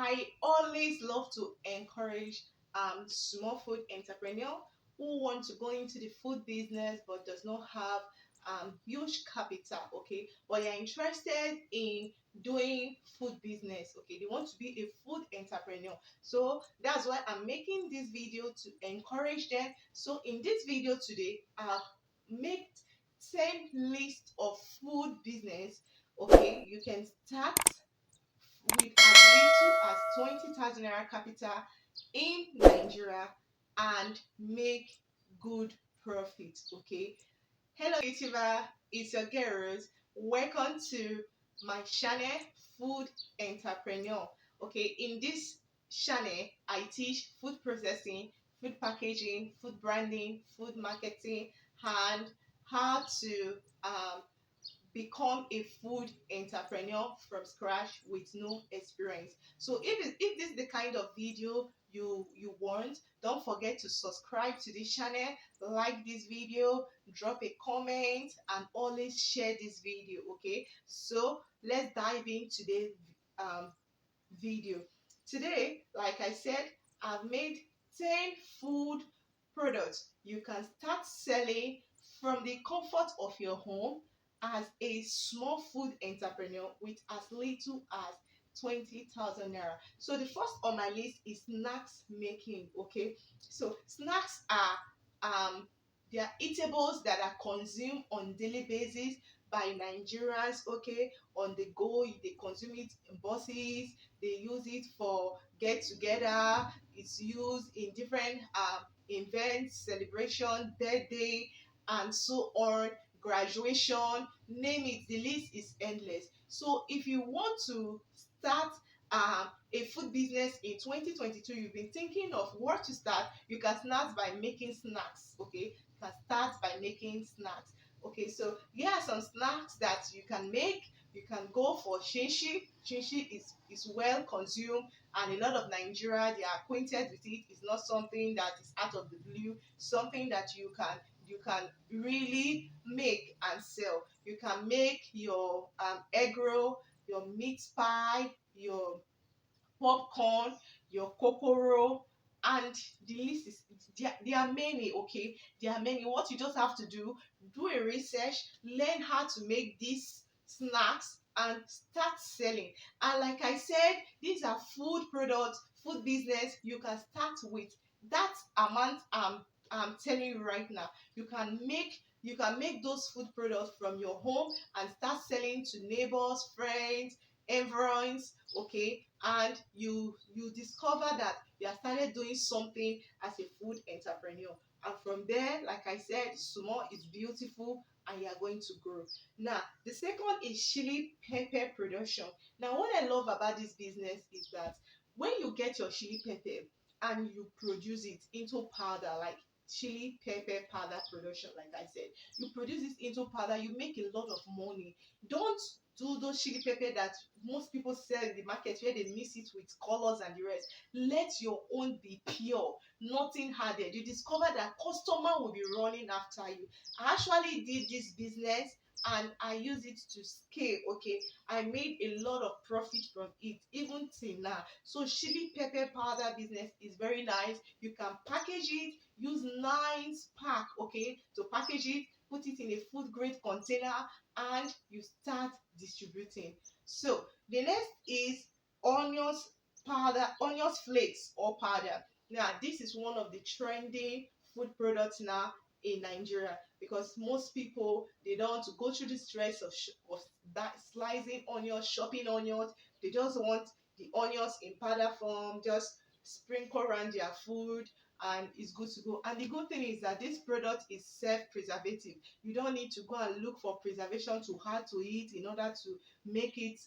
I always love to encourage small food entrepreneur who want to go into the food business but does not have huge capital, okay, but you're interested in doing food business, okay, they want to be a food entrepreneur. So that's why I'm making this video to encourage them. So in this video today, I'll make 10 list of food business, okay, you can start with as little as 20,000 naira capital in Nigeria and make good profit. Okay. Hello, YouTuber. It's your girls. Welcome to my channel, Food Entrepreneur. Okay. In this channel, I teach food processing, food packaging, food branding, food marketing, and how to become a food entrepreneur from scratch with no experience. So if this is the kind of video you want, don't forget to subscribe to this channel, like this video, drop a comment, and always share this video. Okay, so let's dive in today's um, video. Today, like I said, I've made 10 food products you can start selling from the comfort of your home as a small food entrepreneur with as little as 20,000 naira. So the first on my list is snacks making. Okay, so snacks are they are eatables that are consumed on daily basis by Nigerians. Okay, on the go, they consume it in buses, they use it for get together, it's used in different events, celebration, birthday, and so on, graduation, name it, the list is endless. So if you want to start a food business in 2022, you've been thinking of what to start, you can start by making snacks. Okay, you can start by making snacks. Okay, so here are some snacks that you can make. You can go for shishi. Shishi is well consumed, and a lot of Nigeria, they are acquainted with it. It's not something that is out of the blue, something that you can really make and sell. You can make your egg roll, your meat pie, your popcorn, your kokoro, and the list is there are many. Okay, there are many. What you just have to do a research, learn how to make these snacks and start selling. And like I said, these are food products, food business. You can start with that amount I'm telling you right now. You can make those food products from your home and start selling to neighbors, friends, everyone's. Okay, and you discover that you have started doing something as a food entrepreneur, and from there, like I said, small is beautiful and you are going to grow. Now the second is chili pepper production. Now what I love about this business is that when you get your chili pepper and you produce it into powder, like chili pepper powder production, like I said, you produce this into powder, you make a lot of money. Don't do those chili pepper that most people sell in the market where they mix it with colors and the rest. Let your own be pure, nothing added. You discover that customer will be running after you. I actually did this business and I use it to scale. Okay, I made a lot of profit from it even till now. So chili pepper powder business is very nice. You can package it, use nice pack, okay, to package it, put it in a food grade container, and you start distributing. So the next is onions powder, onions flakes or powder. Now this is one of the trending food products now in Nigeria, because most people, they don't want to go through the stress of that slicing onions, chopping onions. They just want the onions in powder form, just sprinkle around their food, and it's good to go. And the good thing is that this product is self-preservative. You don't need to go and look for preservation to add to it in order to make it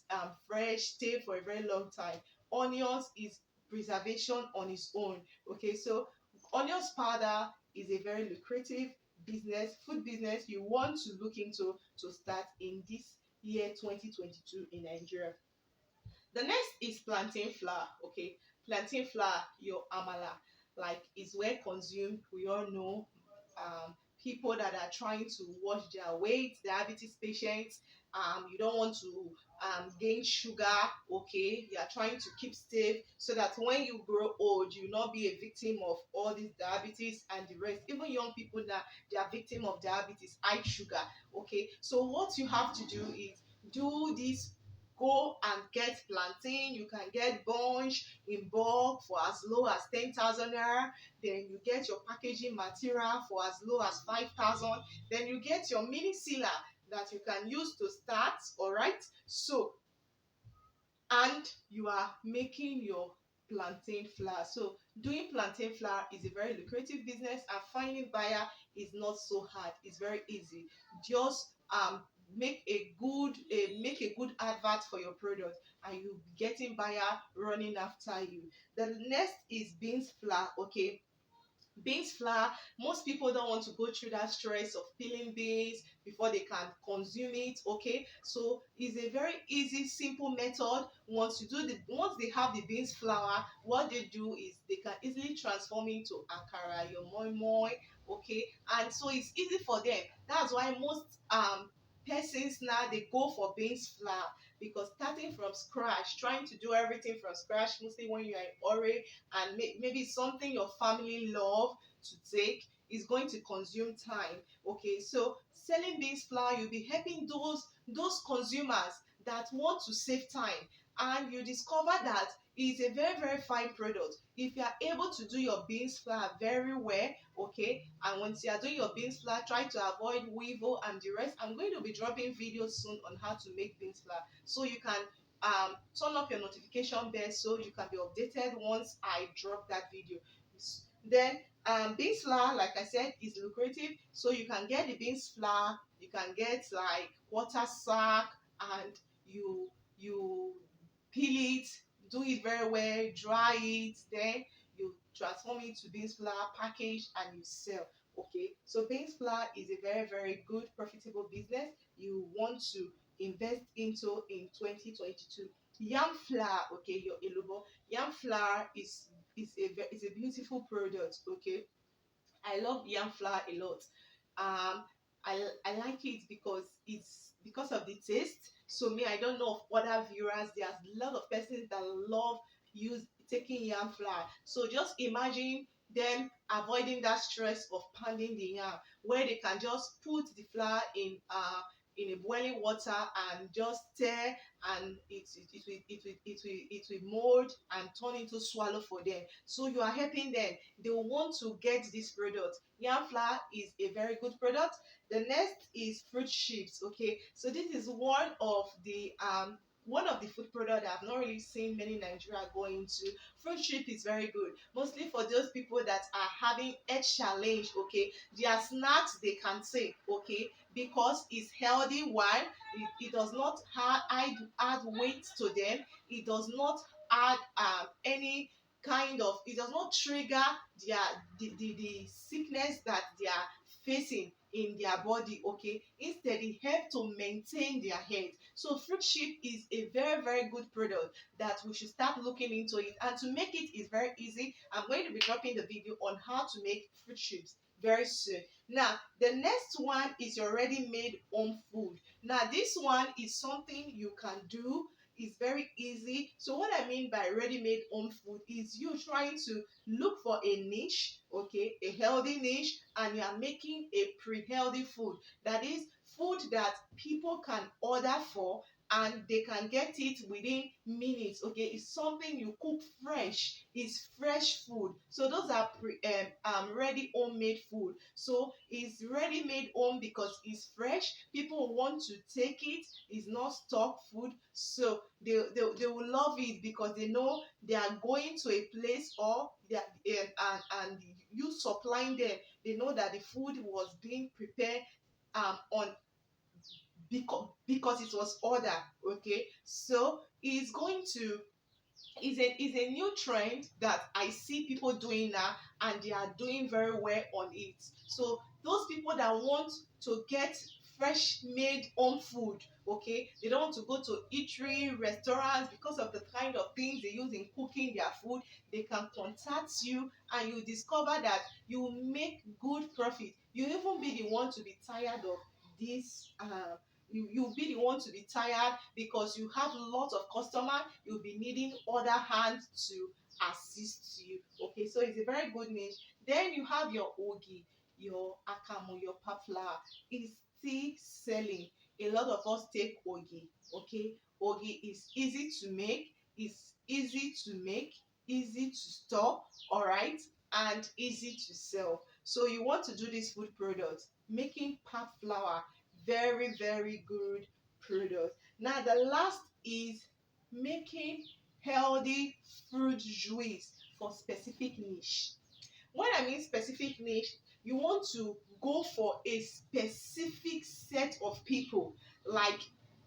fresh, stay for a very long time. Onions is preservation on its own. Okay, so onions powder is a very lucrative business, food business you want to look into to start in this year 2022 in Nigeria. The next is plantain flour. Okay, plantain flour, your amala, like is well consumed. We all know people that are trying to watch their weight, diabetes patients. You don't want to gain sugar. Okay, you are trying to keep safe so that when you grow old, you will not be a victim of all this diabetes and the rest. Even young people now, they are victim of diabetes, high sugar. Okay, so what you have to do is do this. Go and get plantain. You can get bunch in bulk for as low as 10,000 naira. Then you get your packaging material for as low as 5,000. Then you get your mini sealer that you can use to start. All right, so and you are making your plantain flour. So doing plantain flour is a very lucrative business, and finding buyer is not so hard. It's very easy. Just make a good advert for your product, and you'll be getting buyer running after you. The next is beans flour. Okay, beans flour, most people don't want to go through that stress of peeling beans before they can consume it. Okay, so it's a very easy, simple method. Once they have the beans flour, what they do is they can easily transform into akara, your moi moi. Okay, and so it's easy for them. That's why most persons now they go for beans flour, because starting from scratch, trying to do everything from scratch, mostly when you are in hurry, and maybe something your family love to take, is going to consume time. Okay, so selling beans flour, you'll be helping those consumers that want to save time, and you discover that it's a very very fine product if you are able to do your beans flour very well. Okay, and once you are doing your beans flour, try to avoid weevil and the rest. I'm going to be dropping videos soon on how to make beans flour, so you can turn up your notification bell so you can be updated once I drop that video. Then beans flour, like I said, is lucrative. So you can get the beans flour, you can get like quarter sack, and you peel it, do it very well, dry it, then you transform it to beans flour, package, and you sell. Okay, so beans flour is a very very good profitable business you want to invest into in 2022. Yam flour, okay, your elubo. Yam flour is a beautiful product. Okay, I love yam flour a lot. I like it because it's because of the taste. So me, I don't know of other viewers. There's a lot of persons that love use taking yam flour. So just imagine them avoiding that stress of pounding the yam, where they can just put the flour in a boiling water and just stir, and it will mold and turn into swallow for them. So you are helping them. They want to get this product. Yam flour is a very good product. The next is fruit chips. Okay, so this is one of the food product I've not really seen many Nigeria going to. Fruit chip is very good, mostly for those people that are having a challenge. Okay, their snacks they can take. Okay, because it's healthy. One, it does not add weight to them. It does not add any kind of, it does not trigger their the sickness that they are facing in their body. Okay, instead it helps to maintain their health. So fruit chip is a very very good product that we should start looking into it, and to make it is very easy. I'm going to be dropping the video on how to make fruit chips very soon. Now the next one is your ready made home food. Now this one is something you can do. It's very easy. So what I mean by ready-made home food is you trying to look for a niche, okay, a healthy niche, and you are making a pre-healthy food. That is food that people can order for, and they can get it within minutes. Okay, it's something you cook fresh. It's fresh food. So those are ready homemade food. So it's ready made home because it's fresh. People want to take it. It's not stock food. So they will love it because they know they are going to a place, or they are, and you supplying them. They know that the food was being prepared on because it was ordered. Okay, so it's going to is a new trend that I see people doing now, and they are doing very well on it. So those people that want to get fresh made home food, okay, they don't want to go to eatery restaurants because of the kind of things they use in cooking their food. They can contact you, and you discover that you make good profit. You even be the one to be tired of this you'll be the one to be tired because you have lots of customer. You'll be needing other hands to assist you. Okay, so it's a very good niche. Then you have your ogi, your akamu, your pap flour. Is still selling. A lot of us take ogi. Okay, ogi is easy to make. It's easy to make, easy to store. All right, and easy to sell. So you want to do this food product, making pap flour, very very good product. Now the last is making healthy fruit juice for specific niche. When I mean specific niche, you want to go for a specific set of people, like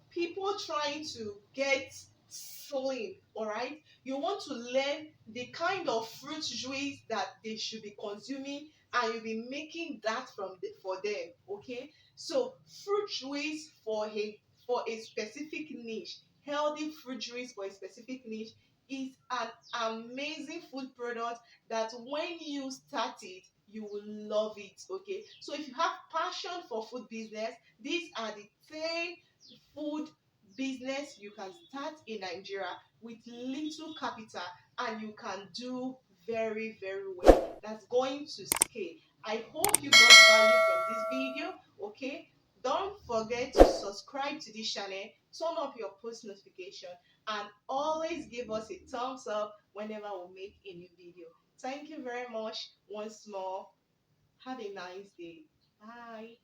people trying to get slim, all right? You want to learn the kind of fruit juice that they should be consuming, and you'll be making that for them, okay? So fruit juice for a specific niche, healthy fruit juice for a specific niche is an amazing food product that when you start it, you will love it. Okay, so if you have passion for food business, these are the 10 food business you can start in Nigeria with little capital, and you can do very very well. That's going to scale. I hope you got value from this video. Okay, don't forget to subscribe to this channel, turn up your post notification, and always give us a thumbs up whenever we make a new video. Thank you very much once more. Have a nice day. Bye.